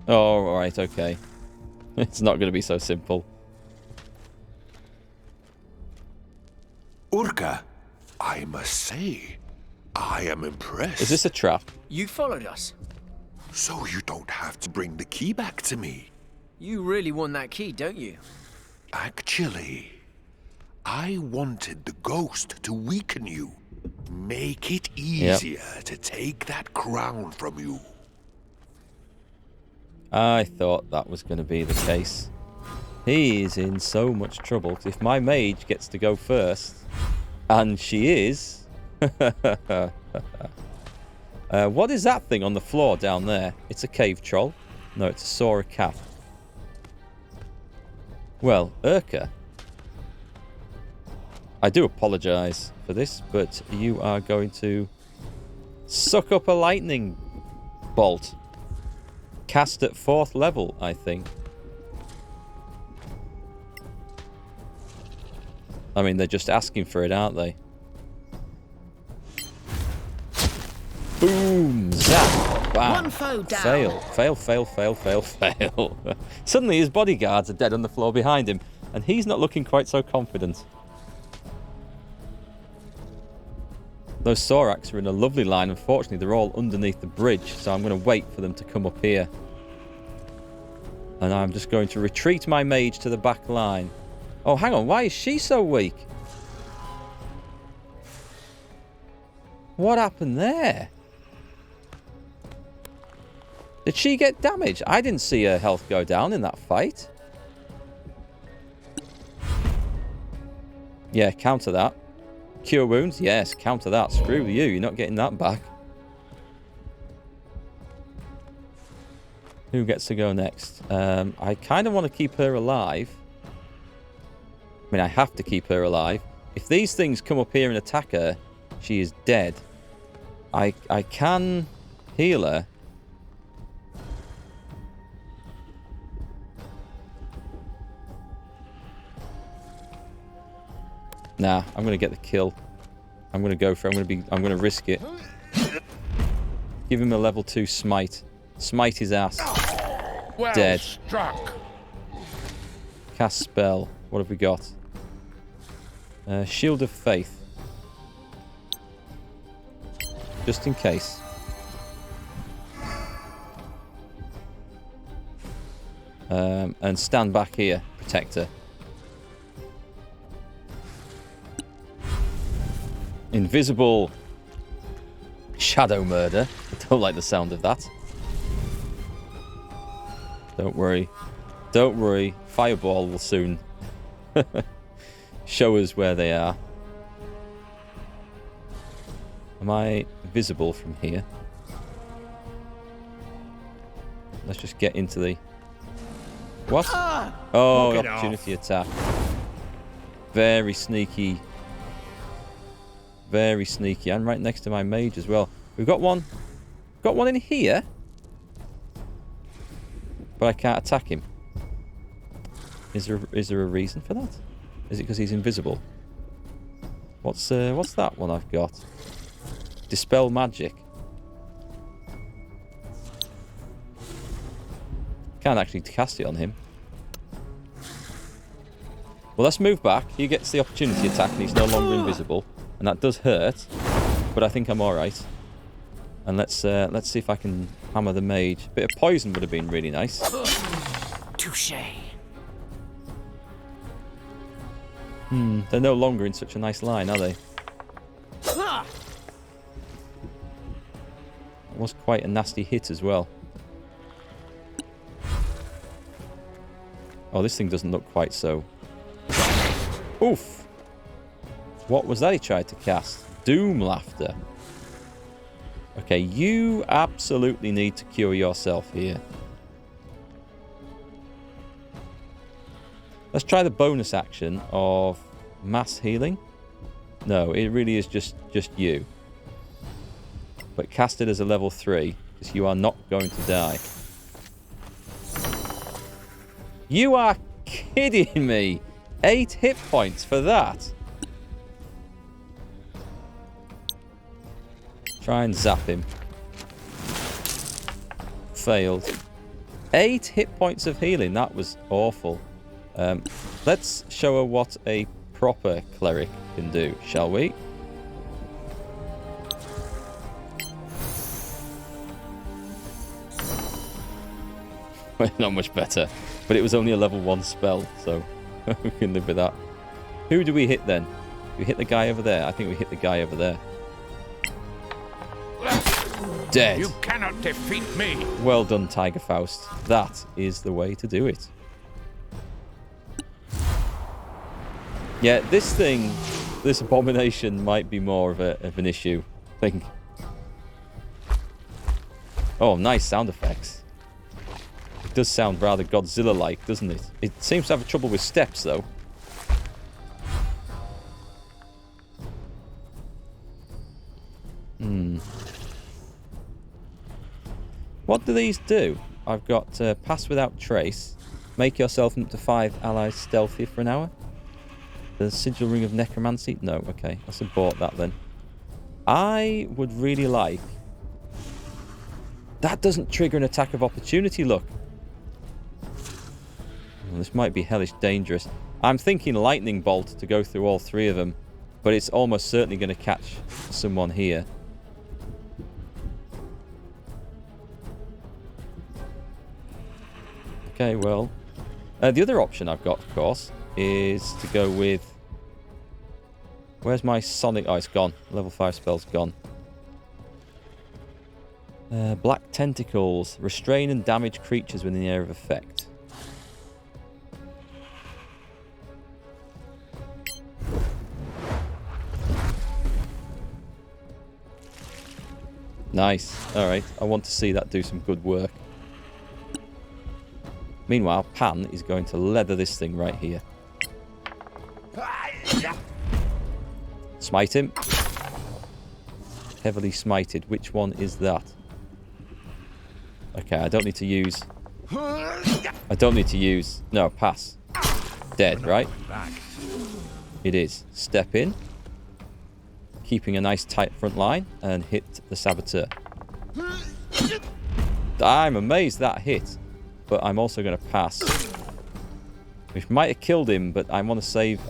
Oh, alright, okay. It's not going to be so simple. Urka, I must say, I am impressed. Is this a trap? You followed us. So you don't have to bring the key back to me. You really want that key, don't you? Actually, I wanted the ghost to weaken you. Make it easier to take that crown from you. I thought that was going to be the case. He is in so much trouble, because if my mage gets to go first, and she is... what is that thing on the floor down there? It's a cave troll. No, it's a Sora cat. Well, Urka, I do apologise for this, but you are going to suck up a lightning bolt. Cast at 4th level, I think. I mean, they're just asking for it, aren't they? Boom! Zap! Bam! One foe down. Fail. Fail, fail, fail, fail, fail. Suddenly his bodyguards are dead on the floor behind him, and he's not looking quite so confident. Those Sorax are in a lovely line. Unfortunately, they're all underneath the bridge, so I'm going to wait for them to come up here. And I'm just going to retreat my mage to the back line. Oh, hang on. Why is she so weak? What happened there? Did she get damaged? I didn't see her health go down in that fight. Yeah, counter that. Cure wounds? Yes, counter that. Screw you. You're not getting that back. Who gets to go next? I kind of want to keep her alive. I mean, I have to keep her alive. If these things come up here and attack her, she is dead. I can heal her. Nah, I'm gonna get the kill. I'm gonna go for it. I'm gonna risk it. Give him a level 2 smite. Smite his ass. Well Dead. Struck. Cast spell. What have we got? Shield of Faith. Just in case. And stand back here, Protector. Invisible shadow murder. I don't like the sound of that. Don't worry. Don't worry. Fireball will soon show us where they are. Am I visible from here? Let's just get into the... What? Oh, opportunity attack. Very sneaky. Very sneaky. And right next to my mage as well. We've got one. Got one in here. But I can't attack him. Is there a reason for that? Is it because he's invisible? What's that one I've got? Dispel magic. Can't actually cast it on him. Well, let's move back. He gets the opportunity attack and he's no longer invisible. And that does hurt, but I think I'm alright. And let's see if I can hammer the mage. Bit of poison would have been really nice. Touché. They're no longer in such a nice line, are they? That was quite a nasty hit as well. Oh, this thing doesn't look quite so... Oof! What was that he tried to cast? Doom Laughter. Okay, you absolutely need to cure yourself here. Let's try the bonus action of mass healing. No, it really is just you. But cast it as a level 3, because you are not going to die. You are kidding me! 8 hit points for that. Try and zap him. Failed. 8 hit points of healing. That was awful. Let's show her what a proper cleric can do, shall we? Well, not much better. But it was only a level 1 spell, so we can live with that. Who do we hit then? Do we hit the guy over there? I think we hit the guy over there. Dead. You cannot defeat me. Well done, Tiger Faust. That is the way to do it. Yeah, this thing, this abomination might be more of an issue, I think. Oh, nice sound effects. It does sound rather Godzilla-like, doesn't it? It seems to have trouble with steps, though. What do these do? I've got pass without trace. Make yourself and up to 5 allies stealthy for an hour. The sigil ring of necromancy? No, okay. Let's abort that then. I would really like... That doesn't trigger an attack of opportunity, look. Well, this might be hellish dangerous. I'm thinking lightning bolt to go through all 3 of them. But it's almost certainly going to catch someone here. Okay, well, the other option I've got, of course, is to go with... Where's my Sonic? Oh, it's gone. Level 5 spell's gone. Black Tentacles. Restrain and damage creatures within the area of effect. Nice. Alright, I want to see that do some good work. Meanwhile, Pan is going to leather this thing right here. Smite him. Heavily smited. Which one is that? Okay, I don't need to use... No, pass. Dead, right? It is. Step in. Keeping a nice tight front line. And hit the Saboteur. I'm amazed that hit. But I'm also going to pass. Which might have killed him, but I want to save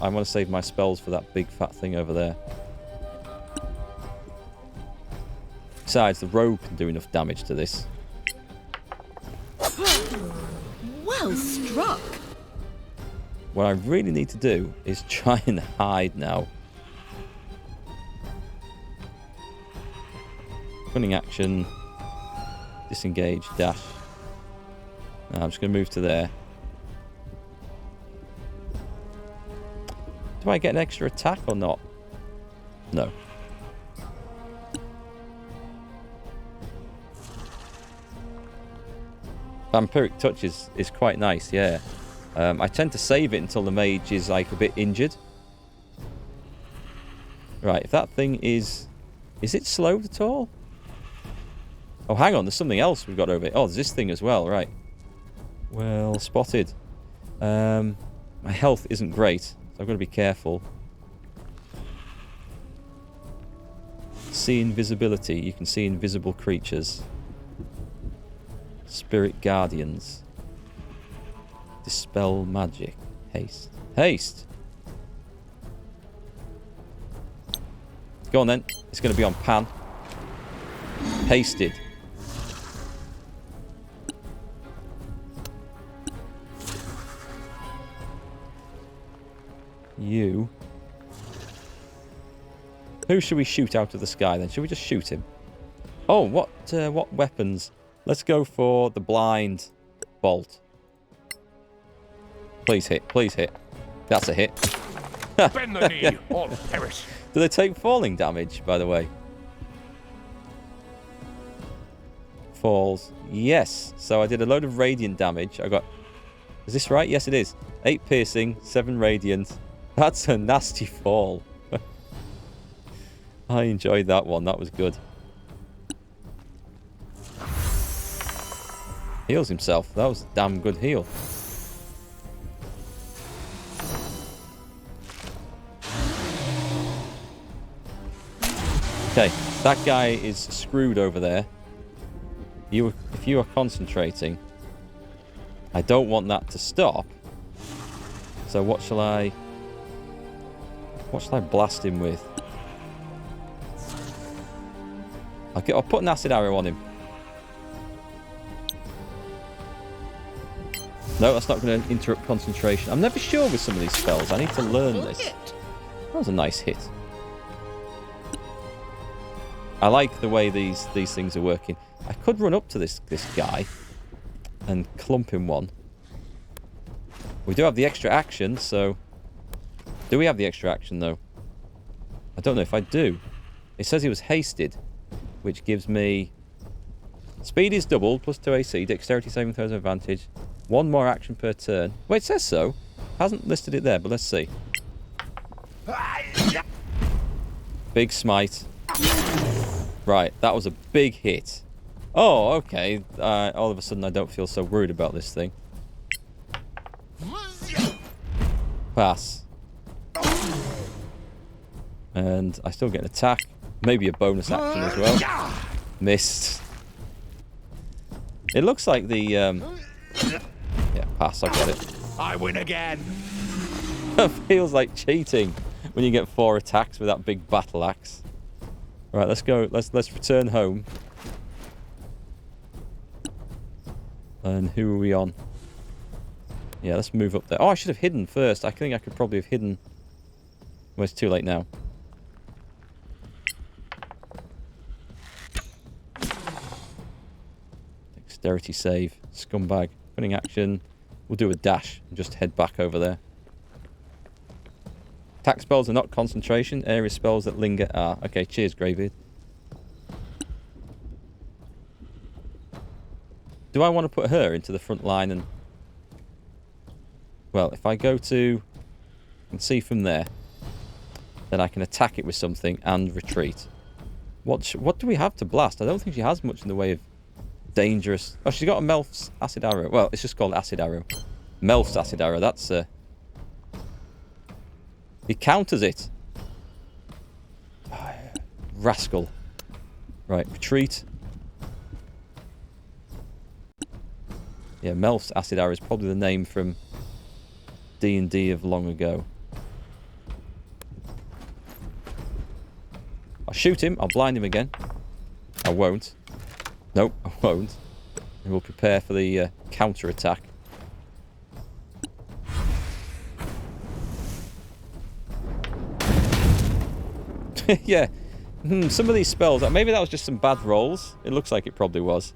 my spells for that big fat thing over there. Besides, the rogue can do enough damage to this. Well struck. What I really need to do is try and hide now. Cunning action. Disengage. Dash. I'm just going to move to there. Do I get an extra attack or not? No. Vampiric Touch is quite nice, yeah. I tend to save it until the mage is like a bit injured. Right, if that thing is... Is it slowed at all? Oh, hang on, there's something else we've got over it. Oh, there's this thing as well, right. Well spotted. My health isn't great, so I've got to be careful. See invisibility. You can see invisible creatures. Spirit guardians. Dispel magic. Haste. Haste! Go on then. It's going to be on Pan. Hasted. You. Who should we shoot out of the sky then? Should we just shoot him? Oh, what weapons? Let's go for the blind bolt. Please hit. Please hit. That's a hit. Bend the knee or perish. Do they take falling damage, by the way? Falls. Yes. So I did a load of radiant damage. I got... Is this right? Yes, it is. 8 piercing, 7 radiant. That's a nasty fall. I enjoyed that one. That was good. Heals himself. That was a damn good heal. Okay, that guy is screwed over there. If you are concentrating, I don't want that to stop. So what shall I blast him with? I'll put an acid arrow on him. No, that's not going to interrupt concentration. I'm never sure with some of these spells. I need to learn this. That was a nice hit. I like the way these things are working. I could run up to this guy and clump him one. We do have the extra action, so... Do we have the extra action, though? I don't know if I do. It says he was hasted, which gives me... Speed is doubled, plus 2 AC, dexterity saving throws advantage. 1 more action per turn. Well, it says so. Hasn't listed it there, but let's see. Big smite. Right, that was a big hit. Oh, okay. All of a sudden, I don't feel so worried about this thing. Pass. And I still get an attack. Maybe a bonus action as well. Missed. It looks like the... Yeah, pass. I got it. I win again. It feels like cheating when you get 4 attacks with that big battle axe. Right, let's go. Let's return home. And who are we on? Yeah, let's move up there. Oh, I should have hidden first. I think I could probably have hidden. Well, it's too late now. Dexterity save. Scumbag. Winning action. We'll do a dash and just head back over there. Attack spells are not concentration. Area spells that linger are. Okay, cheers, Greybeard. Do I want to put her into the front line and... Well, if I go to... and see from there, then I can attack it with something and retreat. What do we have to blast? I don't think she has much in the way of dangerous... Oh, she's got a Melf's acid arrow. Well, it's just called acid arrow. Melf's acid arrow, that's... He counters it. Oh, rascal. Right, retreat. Yeah, Melf's acid arrow is probably the name from D&D of long ago. I'll shoot him. I'll blind him again. I won't. Nope, I won't. And we'll prepare for the counter attack. Yeah. Some of these spells, maybe that was just some bad rolls. It looks like it probably was.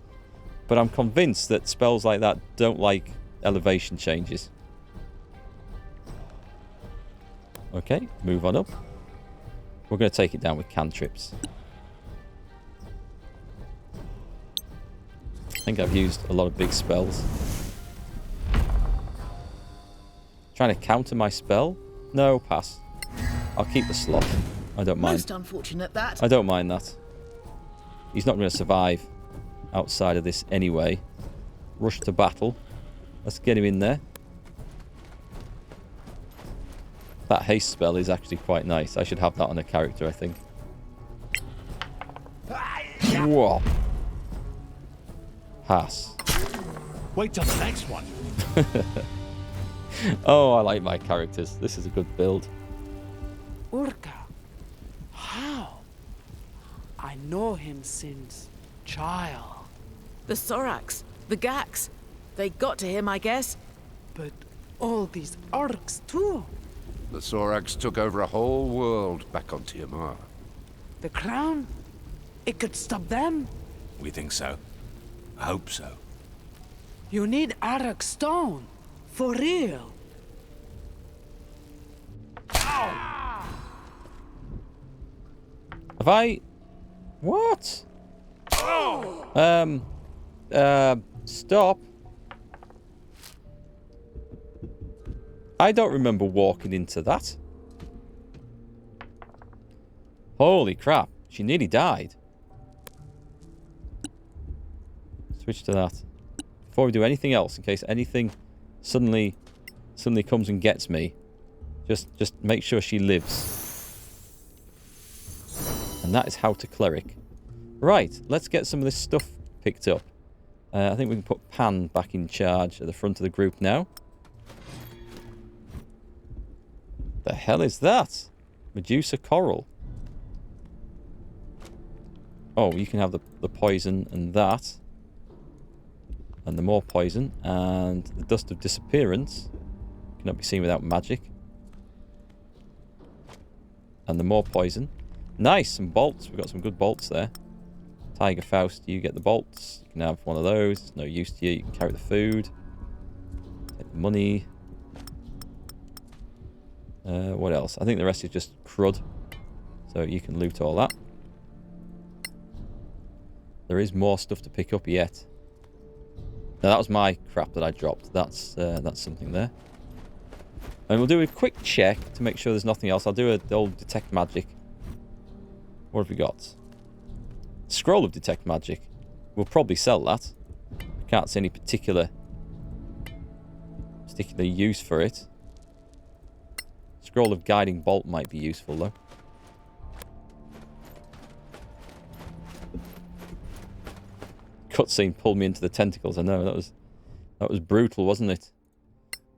But I'm convinced that spells like that don't like elevation changes. Okay, move on up. We're going to take it down with cantrips. I think I've used a lot of big spells. Trying to counter my spell? No, pass. I'll keep the slot. I don't mind. Most unfortunate that. I don't mind that. He's not going to survive outside of this anyway. Rush to battle. Let's get him in there. That haste spell is actually quite nice. I should have that on a character, I think. Whoa. Pass. Wait till the next one. Oh, I like my characters. This is a good build. Urka. How? I know him since child. The Sorax, the Gax. They got to him, I guess. But all these orcs too. The Sorax took over a whole world back on Tiamat. The crown? It could stop them? We think so. I hope so. You need Arak stone. For real. Have I... What? Stop. I don't remember walking into that. Holy crap. She nearly died. Switch to that. Before we do anything else, in case anything suddenly comes and gets me, just make sure she lives. And that is how to cleric. Right, let's get some of this stuff picked up. I think we can put Pan back in charge at the front of the group now. The hell is that? Medusa coral. Oh, you can have the poison and that. And the more poison. And the dust of disappearance. Cannot be seen without magic. And the more poison. Nice, some bolts. We've got some good bolts there. Tiger Faust, you get the bolts. You can have one of those. It's no use to you. You can carry the food. Take the money. What else? I think the rest is just crud. So you can loot all that. There is more stuff to pick up yet. Now that was my crap that I dropped. That's something there. And we'll do a quick check to make sure there's nothing else. I'll do the old detect magic. What have we got? Scroll of detect magic. We'll probably sell that. I can't see any particular use for it. Scroll of guiding bolt might be useful though. Cutscene pulled me into the tentacles. I know that was brutal, wasn't it?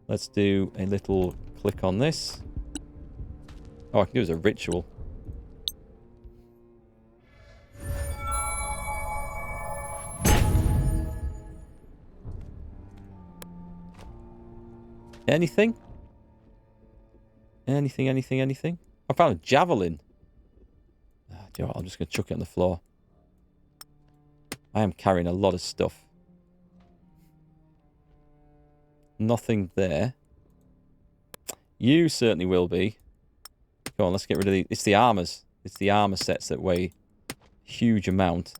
Let's do a little click on this. Oh, I can do it as a ritual. Anything? Anything? I found a javelin. Do you know what? I'm just going to chuck it on the floor. I am carrying a lot of stuff. Nothing there. You certainly will be. Come on, let's get rid of the... It's the armors. It's the armor sets that weigh a huge amount.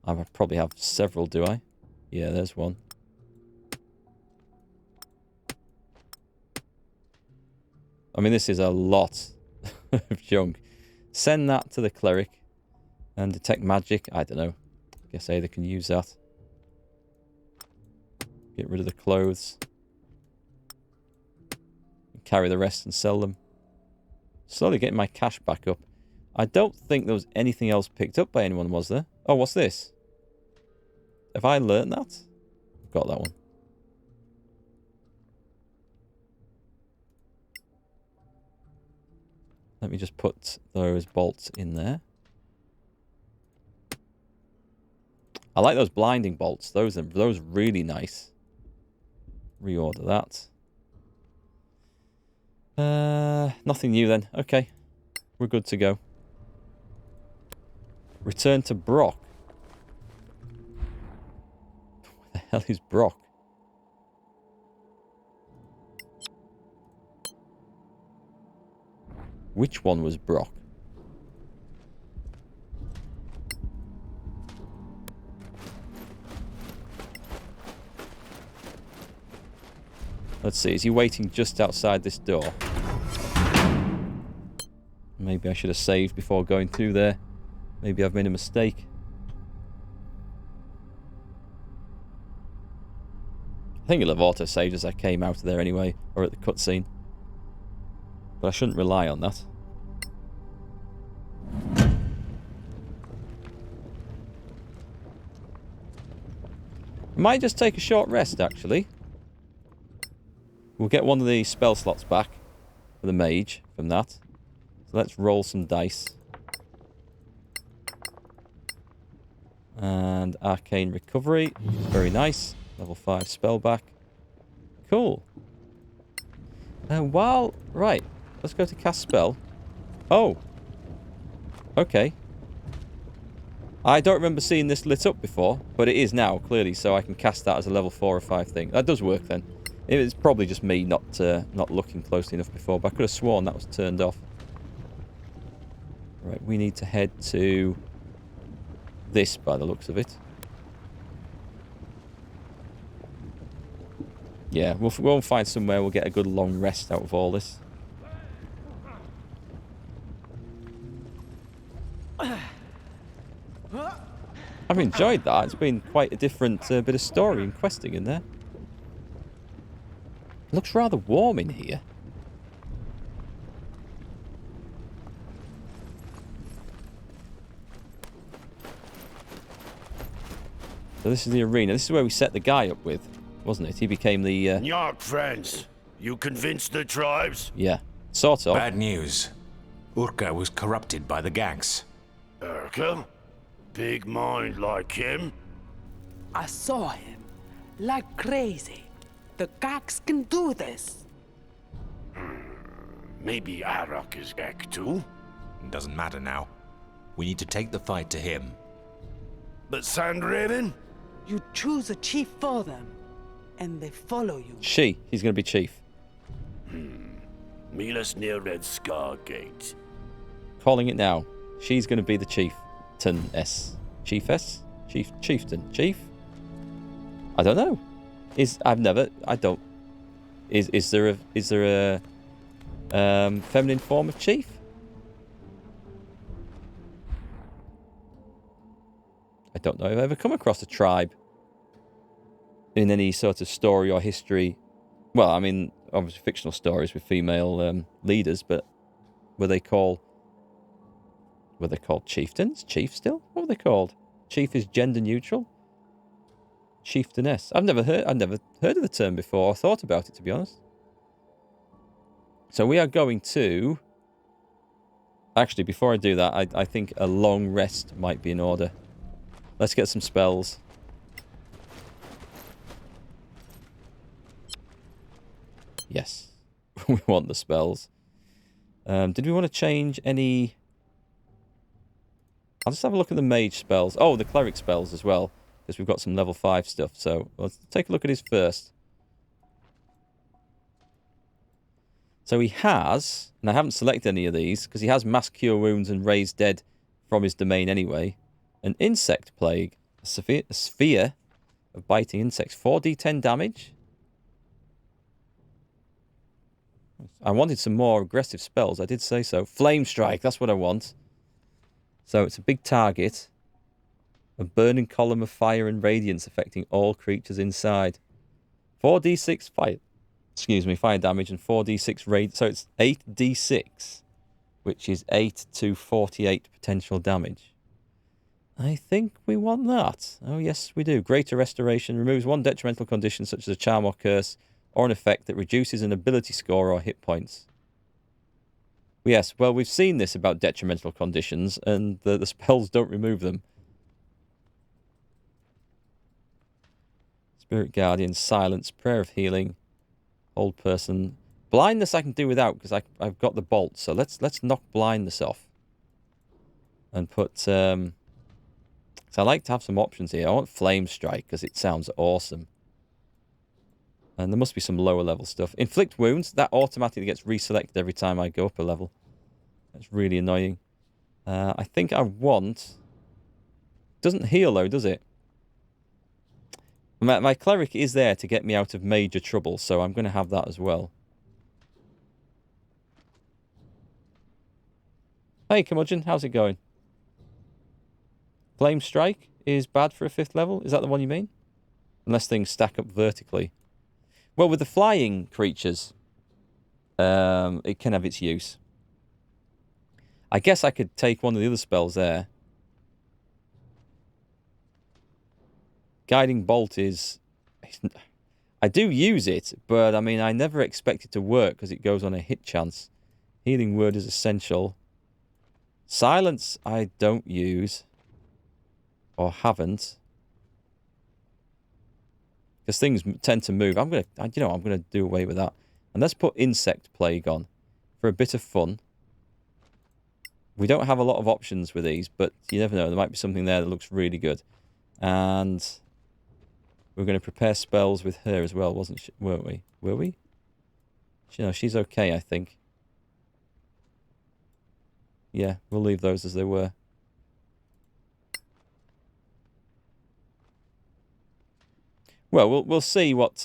I probably have several, do I? Yeah, there's one. I mean, this is a lot of junk. Send that to the cleric. And detect magic. I don't know. Guess Ada can use that. Get rid of the clothes. Carry the rest and sell them. Slowly getting my cash back up. I don't think there was anything else picked up by anyone, was there? Oh, what's this? Have I learned that? I've got that one. Let me just put those bolts in there. I like those blinding bolts. Those are really nice. Reorder that. Nothing new then. Okay. We're good to go. Return to Brock. Where the hell is Brock? Which one was Brock? Let's see, is he waiting just outside this door? Maybe I should have saved before going through there. Maybe I've made a mistake. I think it'll have auto-saved as I came out of there anyway, or at the cutscene. But I shouldn't rely on that. I might just take a short rest, actually. We'll get one of the spell slots back for the mage from that. So let's roll some dice. And Arcane Recovery. Very nice. Level 5 spell back. Cool. Right. Let's go to cast spell. Oh. Okay. I don't remember seeing this lit up before, but it is now, clearly, so I can cast that as a level 4 or 5 thing. That does work then. It's probably just me not looking closely enough before, but I could have sworn that was turned off. Right, we need to head to this by the looks of it. Yeah, we'll find somewhere we'll get a good long rest out of all this. I've enjoyed that. It's been quite a different bit of story and questing in there. It looks rather warm in here. So this is the arena. This is where we set the guy up with, wasn't it? He became the... Nyark friends, you convinced the tribes? yeah, sort of. Bad news. Urka was corrupted by the gangs. Urkel? Big mind like him? I saw him. Like crazy. The Gax can do this. Maybe Arak is Gek too? Doesn't matter now. We need to take the fight to him. But Sandraven? You choose a chief for them, and they follow you. He's going to be chief. Meet us near Red Scar Gate. Calling it now. She's going to be the chieftainess. Chiefess? Chieftain? Chief? I don't know. Is there a feminine form of chief? I don't know if I've ever come across a tribe in any sort of story or history. Well, I mean, obviously fictional stories with female leaders, but were they called chieftains? Chief still? What were they called? Chief is gender neutral? Chieftainess. I've never heard of the term before or thought about it, to be honest. So we are going to... Actually, before I do that, I think a long rest might be in order. Let's get some spells. Yes. We want the spells. Did we want to change any... I'll just have a look at the mage spells. Oh, the cleric spells as well. Because we've got some level 5 stuff. So let's take a look at his first. So he has, and I haven't selected any of these, because he has mass cure wounds and raise dead from his domain anyway. An insect plague, a sphere of biting insects, 4d10 damage. I wanted some more aggressive spells, I did say so. Flame strike, that's what I want. So it's a big target. A burning column of fire and radiance affecting all creatures inside. 4d6 fire damage and 4d6 radiant. So it's 8d6, which is 8 to 48 potential damage. I think we want that. Oh, yes, we do. Greater Restoration removes one detrimental condition, such as a charm or curse, or an effect that reduces an ability score or hit points. Yes, well, we've seen this about detrimental conditions, and the spells don't remove them. Spirit Guardian, Silence, Prayer of Healing, Hold Person. Blindness I can do without, because I've got the bolt, so let's knock blindness off. And put... So I like to have some options here. I want Flame Strike, because it sounds awesome. And there must be some lower level stuff. Inflict Wounds, that automatically gets reselected every time I go up a level. That's really annoying. I think I want... Doesn't heal though, does it? My Cleric is there to get me out of major trouble, so I'm going to have that as well. Hey, Curmudgeon, how's it going? Flame Strike is bad for a 5th level? Is that the one you mean? Unless things stack up vertically. Well, with the flying creatures, it can have its use. I guess I could take one of the other spells there. Guiding Bolt is... I do use it, but I mean, I never expect it to work because it goes on a hit chance. Healing Word is essential. Silence I don't use. Or haven't. Because things tend to move. I'm gonna do away with that. And let's put Insect Plague on. For a bit of fun. We don't have a lot of options with these, but you never know. There might be something there that looks really good. And we're going to prepare spells with her as well, weren't we? Were we? No, she's okay, I think. Yeah, we'll leave those as they were. Well, we'll see what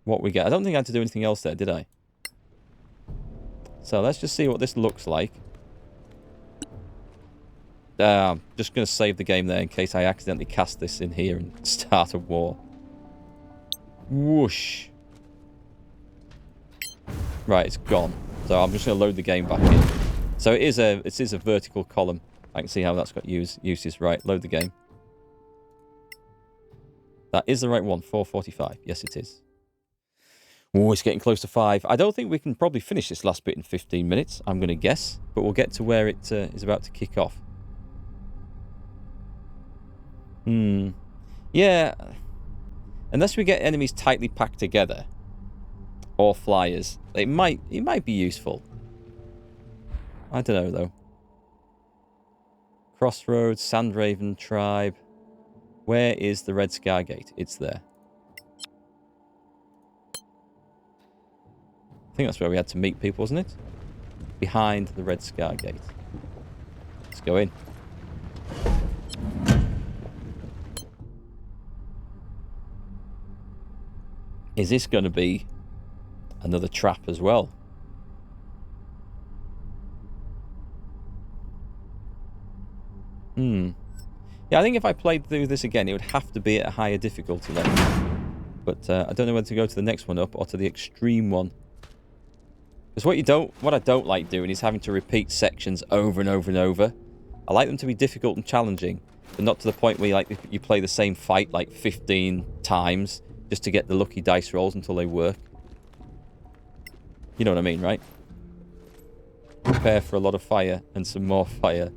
we get. I don't think I had to do anything else there, did I? So let's just see what this looks like. I'm just going to save the game there in case I accidentally cast this in here and start a war. Whoosh. Right, it's gone. So I'm just going to load the game back in. So it is a vertical column. I can see how that's got uses. Right, load the game. That is the right one, 4:45. Yes, it is. Oh, it's getting close to 5. I don't think we can probably finish this last bit in 15 minutes, I'm going to guess. But we'll get to where it is about to kick off. Yeah. Unless we get enemies tightly packed together. Or flyers. It might be useful. I don't know, though. Crossroads, Sandraven Tribe. Where is the Red Scar Gate? It's there. I think that's where we had to meet people, wasn't it? Behind the Red Scar Gate. Let's go in. Is this going to be another trap as well? Yeah, I think if I played through this again, it would have to be at a higher difficulty level. But I don't know whether to go to the next one up or to the extreme one. Because what I don't like doing is having to repeat sections over and over and over. I like them to be difficult and challenging, but not to the point where you play the same fight like 15 times just to get the lucky dice rolls until they work. You know what I mean, right? Prepare for a lot of fire and some more fire.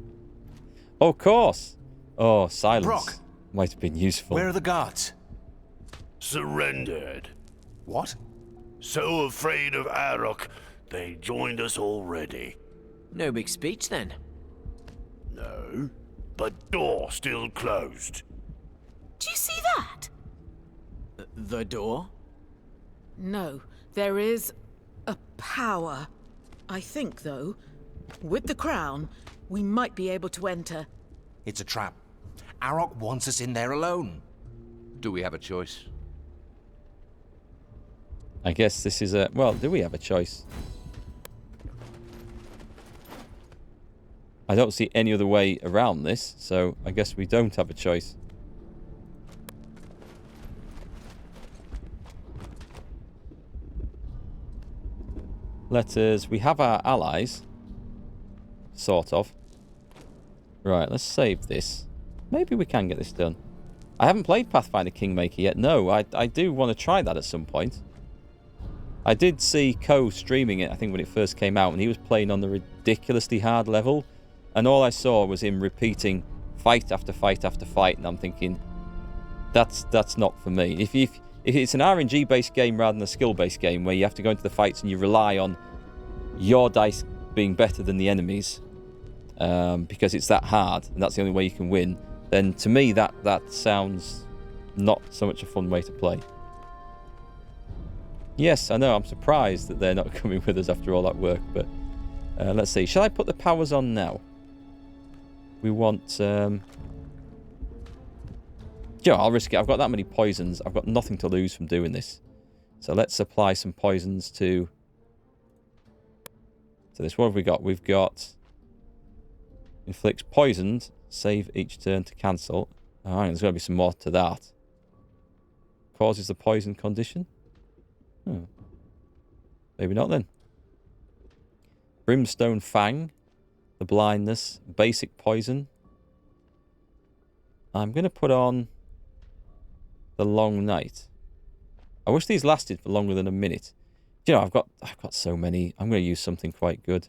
Oh, of course. Oh, silence. Brock, might have been useful. Where are the guards? Surrendered. What? So afraid of Arok, they joined us already. No big speech then. No, but door still closed. Do you see that? The door? No, there is a power. I think, though, with the crown, we might be able to enter. It's a trap. Arok wants us in there alone. Do we have a choice? I guess this is a... Well, do we have a choice? I don't see any other way around this, so I guess we don't have a choice. Letters. We have our allies. Sort of. Right, let's save this. Maybe we can get this done. I haven't played Pathfinder Kingmaker yet. No, I do want to try that at some point. I did see Ko streaming it, I think, when it first came out, and he was playing on the ridiculously hard level. And all I saw was him repeating fight after fight after fight, and I'm thinking, that's not for me. If it's an RNG-based game rather than a skill-based game where you have to go into the fights and you rely on your dice being better than the enemies, because it's that hard and that's the only way you can win, then to me that sounds not so much a fun way to play. Yes, I know, I'm surprised that they're not coming with us after all that work, but let's see. Shall I put the powers on now? We want... Joe, I'll risk it. I've got that many poisons. I've got nothing to lose from doing this. So let's apply some poisons to... So this, what have we got? We've got... Inflicts poisoned. Save each turn to cancel. Alright, there's got to be some more to that. Causes the poison condition? Hmm. Maybe not then. Brimstone Fang. The blindness. Basic poison. I'm going to put on... the long night. I wish these lasted for longer than a minute. You know, I've got so many. I'm going to use something quite good.